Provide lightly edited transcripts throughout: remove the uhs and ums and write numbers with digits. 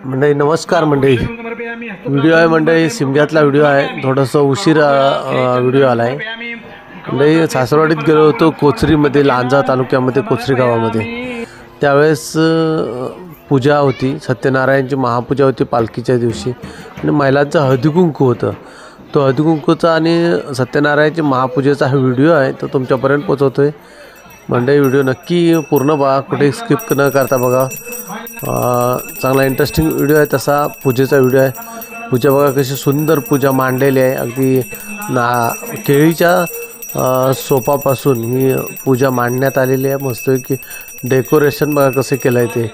मंडळी नमस्कार मंडळी, व्हिडिओ आहे मंडळी, शिमग्यातला व्हिडिओ आहे। थोडंसं उशीर व्हिडिओ आला आहे मंडळी। सासरवाडीत गेलो होतो, कोचरीमध्ये, लांजा तालुक्यामध्ये कोचरी गावामध्ये। त्यावेळेस पूजा होती, सत्यनारायणची महापूजा होती पालखीच्या दिवशी, आणि महिलांचं हळदीकुंकू होतं। तो हळदीकुंकूचा आणि सत्यनारायणची महापूजेचा हा व्हिडिओ आहे, तो तुमच्यापर्यंत पोहोचवतो आहे मंडळी। व्हिडिओ नक्की पूर्ण बघा, कुठे स्किप न करता बघा। चांगला इंटरेस्टिंग व्हिडिओ आहे, तसा पूजेचा व्हिडिओ आहे। पूजा बघा कशी सुंदर पूजा मांडलेली आहे, अगदी केळीच्या सोपापासून ही पूजा मांडण्यात आलेली आहे। मस्तपैकी डेकोरेशन बघा कसं केलं आहे, ते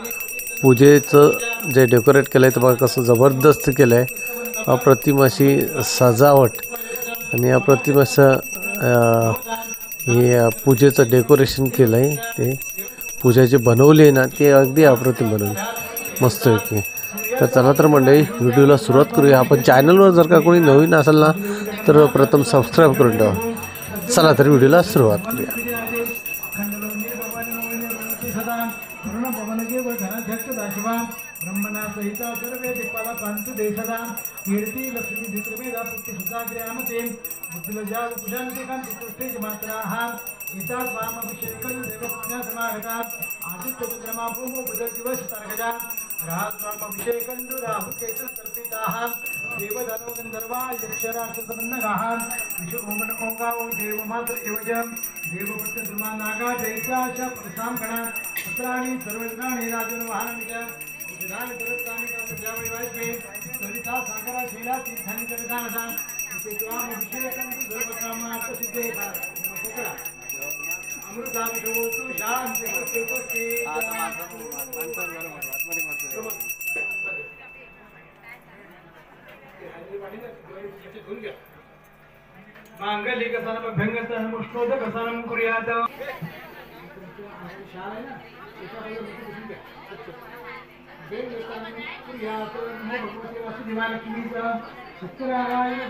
पूजेचं जे डेकोरेट केलं आहे ते बघा कसं जबरदस्त केलं आहे। अप्रतिम अशी सजावट आणि अप्रतिम असं हे पूजेचं डेकोरेशन केलं आहे। ते पूजा जे बनवली आहे ना, ते अगदी अप्रतिम बनवली, मस्त आहे। तर चला तर मंडळी व्हिडिओला सुरुवात करूया। आपण चॅनलवर जर का कोणी नवीन असेल ना, तर प्रथम सबस्क्राईब करून ठेवा। चला तर व्हिडिओला सुरुवात करूया। ब्रह्मणा सहिता सर्वे दिक्पाला पांतु देशदा कीर्ती लक्ष्मी धित्रमेधा पुष्टि सुधाग्रामते बुद्धिलजा उपशांति कांति पुष्टि मात्राः एता स्वाम अभिषेकं देवपुण्य समागता आदित्य चंद्रमा भूमो बुध दिवस तारगजा ग्रह स्वाम अभिषेकं राहु केतु कल्पिताः देवदानव गंधर्वा यक्षराक्षसमन्नगाः विश्वभूमन ओंगाओ देवमात्र एवजं देवपुत्र धर्मा नागा दैत्याश प्रसाम गणा पुत्राणि सर्वजनानि राजन वाहनमिच विधान करतानि का प्रजावै वाजपे सरिता सागरा शीला तीर्थानि करदानदा इति स्वाम अभिषेकं सर्वकामार्थ सिद्धे अमृताभिषेकं शांति प्रत्येकस्ते मांगलिक सनम भंगसन मुष्टोदक सनम कुर्यात सत्यनारायण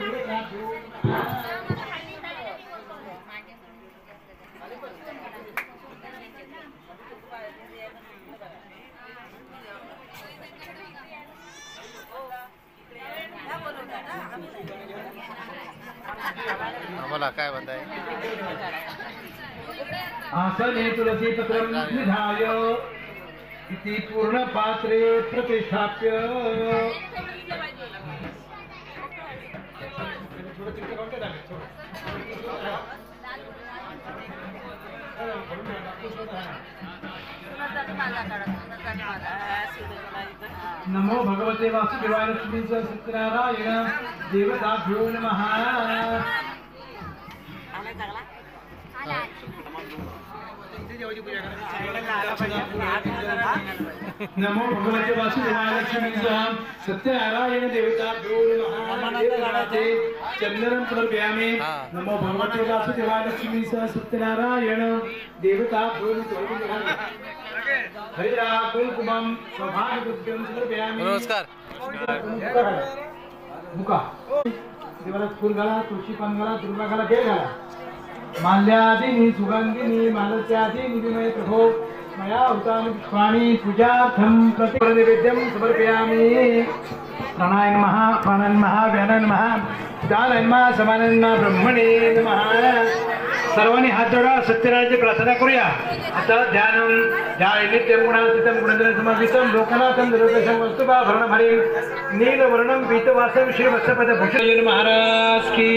आम्हाला काय म्हणताय? आसने तुलसी पत्रं निधाय इति पूर्ण पात्रे प्रतिष्ठाप्य नमो भगवते वासुदेवाय लक्ष्मी सत्यनारायण देवताभ्यो नमः। नमो भगवते वासुदेवाय लक्ष्मी सत्यनारायण देवताभ्यो नमः। चंदनं प्रदर्शयामि। नमो भगवते वासुदेवाय लक्ष्मी सत्यनारायण देवताभ्यो नमः। हरिद्रा कुंकुमं सौभाग्यं समर्पयामि। नमस्कार। मुका देवाला फूल घाला, तुळशी पान घाला, दुर्वा घाला, बेल घाला। माल्यादिनी सुगंधिनी मालस्यादि निधिमय प्रभो मया उतानि पुष्पाणि पूजार्थं प्रतिनैवेद्यं समर्पयामि। प्राणाय नमः, प्राणाय नमः, व्यानाय नमः, उदानाय नमः, समानाय नमः, ब्रह्मणे नमः। सर्वांनी हात जोडा, सत्यनारायणाची प्रार्थना करूया। आता ध्यानं ध्याय नित्यं गुणातीतं गुणधर समर्पितं लोकनाथं दुर्गशं वस्तुभाभरणं हरिं नीलवर्णं पीतवासं श्रीवत्सपदभूषण महाराज की।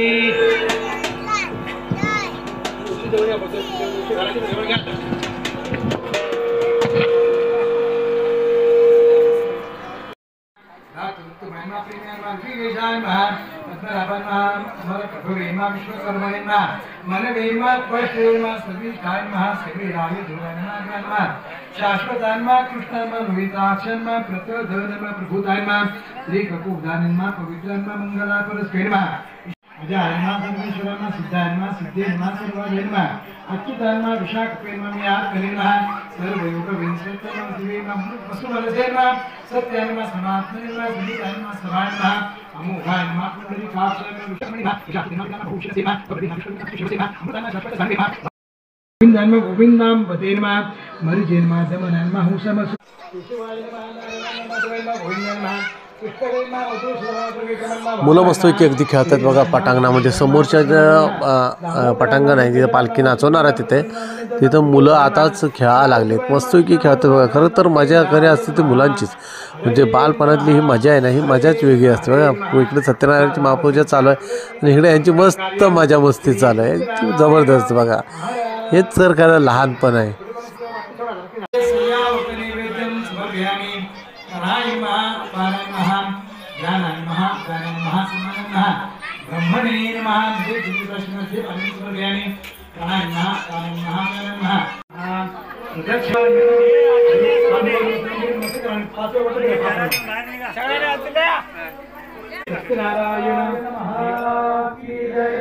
शाश्वतान्मा कृष्णान्मा लोहिताक्षन्मा प्रत्यधनमा प्रभुतान्मा लेखकुदान्मा पवित्रान्मा मंगला परस्पैर्मा अजान्मा सर्वेश्वरान्मा सिद्धान्मा सिद्धेन्मा सर्वाधेन्मा अच्युतान्मा विशाखपेन्मा म्यात् कलेन्मा सर्वयोग विंशत्यन्मा दिवेन्मा वसुवलसेन्मा सत्यान्मा सनातनेन्मा सहितान्मा सभान्मा अमोघान्मा पुंडरीकाक्षन्मा विष्णुन्मा विशाखपेन्मा भूषणसेन्मा पवित्रान्मा विष्णुन्मा अमृतान्मा शाश्वतधर्मेन्मा गोविंदाम वदे नमः मरिजे नमः दमनाय नमः हुसम केशवाय नमः नारायणाय नमः गोविंदाय नमः कृष्णाय नमः मधुसूदनाय नमः। मुलं मस्तपैकी अगदी खेळतात बघा पटांगणामध्ये. समोरच्या ज्या पटांगण आहे जिथे पालखी नाचवणार आहे तिथं मुलं आताच खेळायला लागलेत. मस्तपैकी खेळतात बघा. खरं तर मजा खरी असते ती मुलांचीच. म्हणजे बालपणातली ही मजा आहे ना, ही मजाच वेगळी असते बघा. इकडे सत्यनारायणची महापूजा चालू आहे आणि इकडे यांची मस्त मजा मस्ती चालू आहे. जबरदस्त बघा. हेच तर खरं लहानपण आहे. सत्यनारायण की जय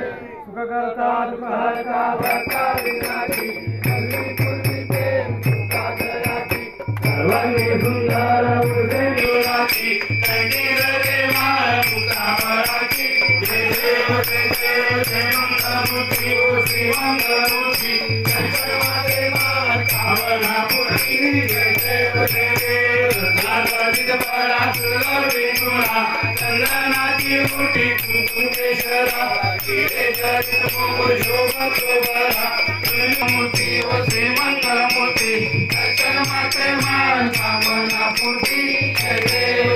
सुखकर्ता दुःखहर्ता भर्ता विनाशी हल्लीपुरते सुखाकराची सर्वांगी सुंदर उदे डोळाची कंडीरे माळ मुकाबराची जय देव मंगलमूर्ती ओ श्री मंगलमूर्ती सर्वादे माळ कामनापुरी जय देव नागरिक बळा सुरवी गुणा चंदनाची मुठी कुंकुमेश्वरा तिरे जरित मोर शोभत बळा मूर्ती ओ श्री मंगलमूर्ती दर्शन माते मान कामनापुरी जय देव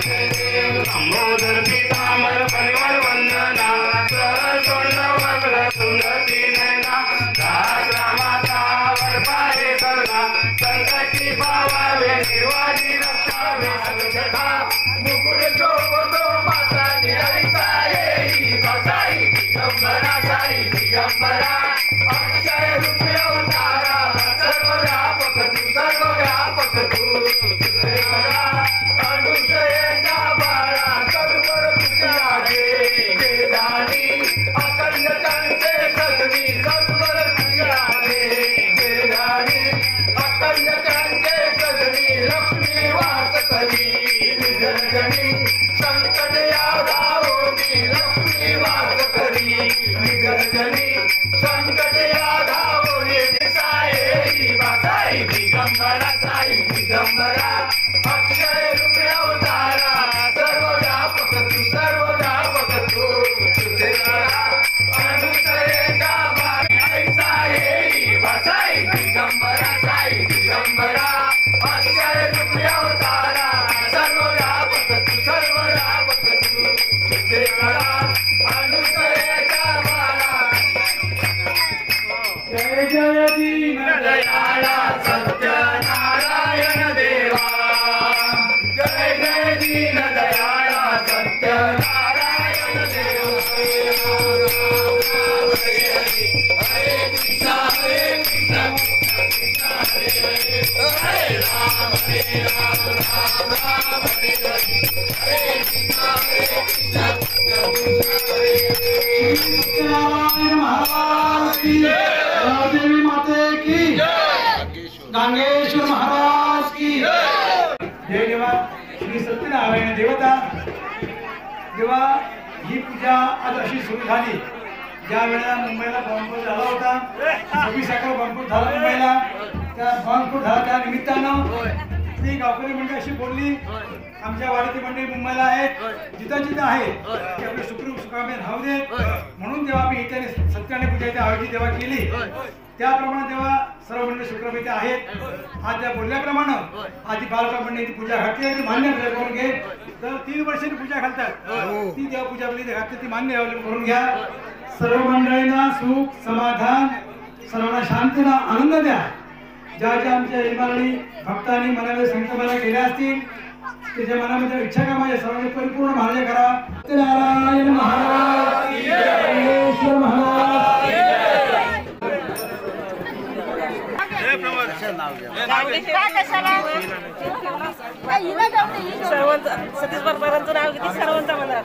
संबोधर पीतांबर परिवार वंदना सरस्वर्ण वक्र सुंदरी नैना दासरा माता वरपारे करना संकटी भावावे निर्वाणी रक्षावे सगळा मुकुट शोभतो माता निराई साई बसाई दिगंबरा साई दिगंबरा अक्षय रूप अवतारा सर्व व्यापक तू सुरेवरा अनुसयेचा बाळा सर्वर तुझ्या वेदानी अखंड कंठे सगळी सर्वर तुझ्या वेदानी अखंड कंठे सगळी लक्ष्मी वास करी निजरजनी संकट यादावो मी लक्ष्मी वास करी निजरजनी संकट यादावो ये साई बासाई दिगंबरा साई दिगंबरा अक्षय रूप अवतारा सर्व व्यापक तू तुझे करा अनुसयेचा बाई साई बासाई दिगंबरा अक्षय रूप अवतारा सर्व व्यापक तू तुझे करा अनुसयेचा बाळा जय जय दीन दयाळा सत्यनारायण देवा जय जय दीन दयाळा सत्यनारायण देवा हरे कृष्णा हरे कृष्णा कृष्णा हरे हरे हरे राम राम राम हरे हरे हरे कृष्णा सत्यनारायण महाराज की देवी माते की गांगेश्वर महाराज की जय देवा. श्री सत्यनारायण देवता देवा. ही पूजा आज अशी सुरू झाली ज्या वेळेला मुंबईला बॉम्बस्फोट झाला होता. 26 अकरा बॉम्बस्फोट झाला मुंबईला. त्या बॉम्बस्फोट झाला त्या निमित्तानं ती गावकरी मंडळी अशी बोलली आमच्या वाडीची मंडळी मुंबईला आहेत जिथं आहे ते आपले सुखरूप राहू दे म्हणून तेव्हा आम्ही इथे सत्यनारायण पूजा इथे आयोजित तेव्हा केली. त्याप्रमाणे तेव्हा सर्व मंडळी शुक्रवारी आहेत. आज त्या बोलल्याप्रमाणे आधी बालका मंडळीची पूजा घातली ती मान्य करून घे. तर 3 वर्षांनी पूजा घालतात ती देवा पूजा आपली घातली ती मान्य करून घ्या. सर्व मंडळींना सुख समाधान सर्वांना शांतीला आनंद द्या. ज्या ज्या आमच्या इमारणी भक्तांनी मनामध्ये संकल्पना केल्या असतील त्याच्या मनामध्ये इच्छा का माझ्या सर्वांनी परिपूर्ण मान्य करा. सत्यनारायण महाराज गणेश्वर महाराज सतीश बरोबरांचं नाव किती सर्वांचं म्हणा.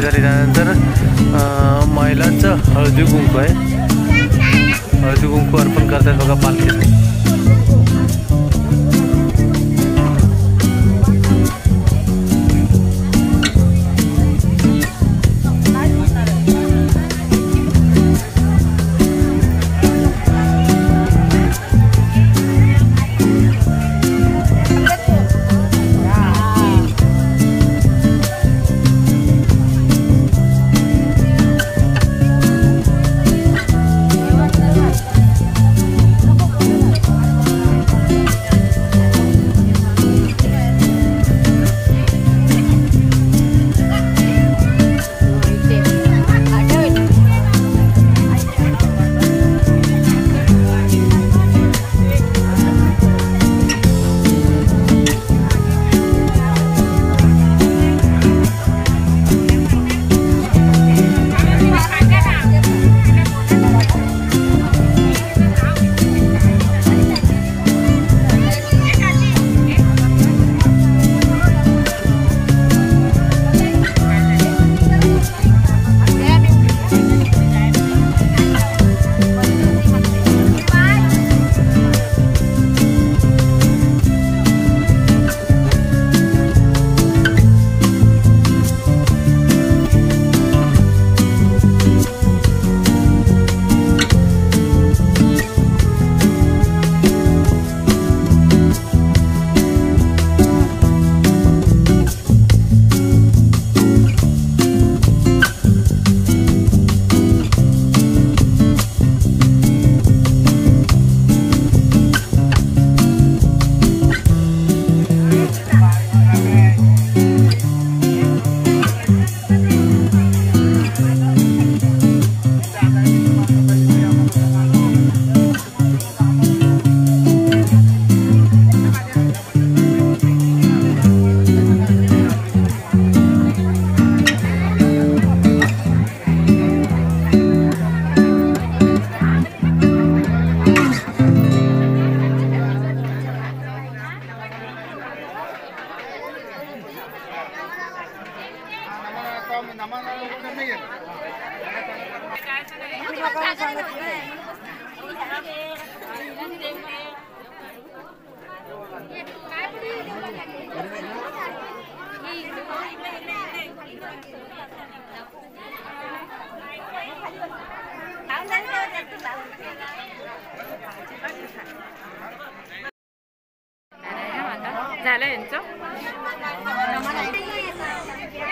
झाली त्यानंतर महिलांचं हळदी कुंकू आहे. हळदी कुंकू अर्पण करतात बघा पालखीसाठी.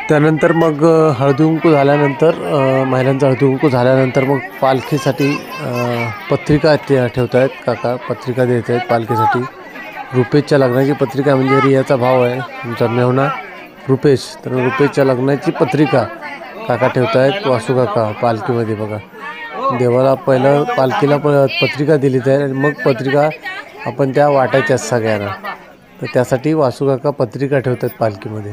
त्यानंतर मग हळदी कुंकू झाल्यानंतर महिलांचा हळदी कुंकू झाल्यानंतर मग पालखीसाठी पत्रिका ठेवत आहेत काका. पत्रिका देत आहेत पालखीसाठी. रुपेशच्या लग्नाची पत्रिका म्हणजे रियाचा भाव आहे तुमचा मेहुणा रुपेश. तर रुपेशच्या लग्नाची पत्रिका काका ठेवत आहेत. वासू काका पालखीमध्ये बघा. देवाला पहिलं पालखीला पत्रिका दिली जाईल आणि मग पत्रिका आपण त्या वाटायच्या सगळ्यांना. तर त्यासाठी वासू काका पत्रिका ठेवतात पालखीमध्ये.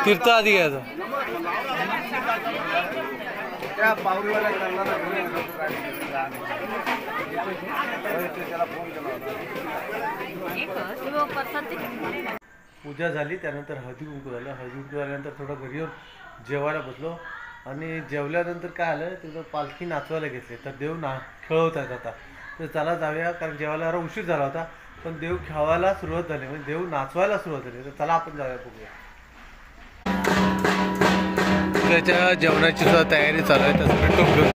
तीर्थ आधी घ्यायचं. पूजा झाली, त्यानंतर हळदी कुंकू झालं. हळदी कुंकू झाल्यानंतर थोडं घरी येऊन जेवायला बसलो आणि जेवल्यानंतर काय आलं, तिथं पालखी नाचवायला घेतले. तर देव खेळवत आहेत आता. तर चला जाऊया, कारण जेवायला जरा उशीर झाला होता, पण देव खेळायला सुरुवात झाली, म्हणजे देव नाचवायला सुरुवात झाली. तर चला आपण जाऊया, बघूया. त्याच्या जेवणाची सुद्धा तयारी चालू आहे. तर सगळे टोप घेऊन